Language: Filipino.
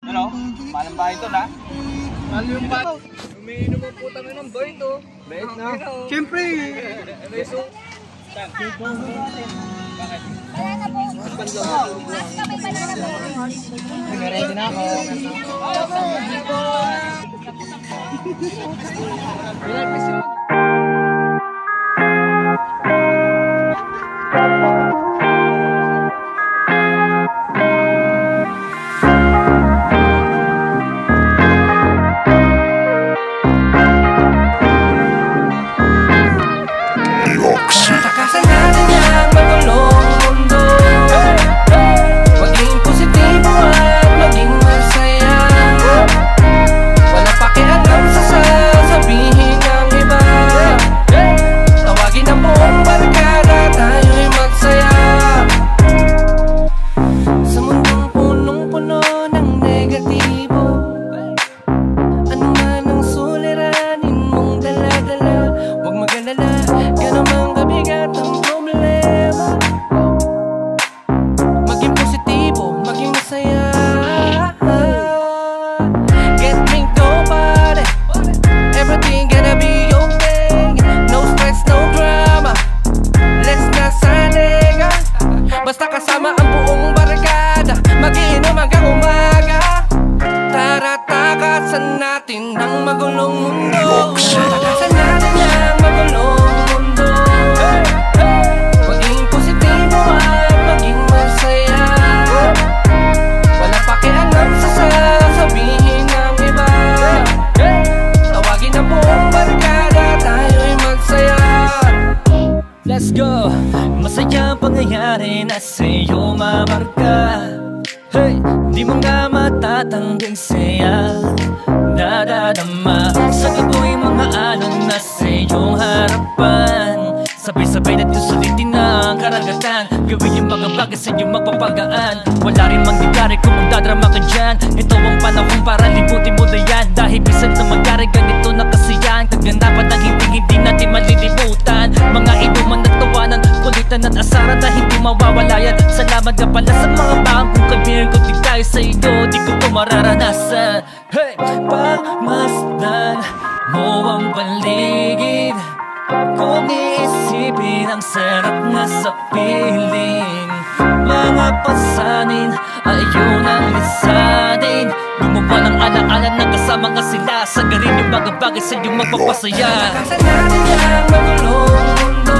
Ano? Malang bahay ito na? Mahal yung bahay. Umiinom ang putang ng boy ito. Bait na. Siyempre. Reso. Saan? Bakit? Wala na po. Mas kami pala na po. Ready na ako. Takasan natin ang magulong mundo. Maging positibo at maging masaya. Wala pakialam sa sasabihin ng iba. Tawagin ang buong barkada, tayo'y magsaya. Sa mundong punong-puno ng negatibo, ano man ang suliranin mong dala-dala, huwag mag-alala, gano'n mang kabigat ang problema. Maging positibo, maging masaya. Get me go party, everything gonna be okay. No stress, no drama, let's not saliga. Basta kasama ang buong barkada, mag-iinom hanggang umaga. Tara, takasan natin ang magulong mundo. Takasan natin ang magulong mundo. Maging positibo at maging masaya. Wala pakialam sa sasabihin ng iba. Tawagin ang buong barkada, tayo'y magsaya. Let's go! Masaya ang pangyayari na sa'yo mamarka. Hey, di mo nga matatanggang saya. Dadadama sa gabu'y mga alon na sa iyong harapan. Sabay-sabay natin sulitin ang karagatan. Gawin yung mga bagay sa iyong magpapagaan. Wala rin mangyayari kung magdadrama ka dyan. Ito ang panahon para libutin mo na yan. Dahil bisan na magyari ganito na kasiyahan. Kaganapan ng hindi natin malilimutan. Mga inuman at tawanan, kulitan at asaran na hindi mawawala yan. Salamat ka pala sa mga bagong kaibigan ko. Di tayo sa iyo, di ko ito mararanasan. Hey! Pagmasdan mo ang paligid. Kung iisipin ang sarap na sa piling. Mga pasanin, ayaw nang lisanin. Gumawa ng ala-ala na kasama ka sila. Sagarin yung mga bagay sa iyong magpapasaya. Takasan natin ang magulong mundo.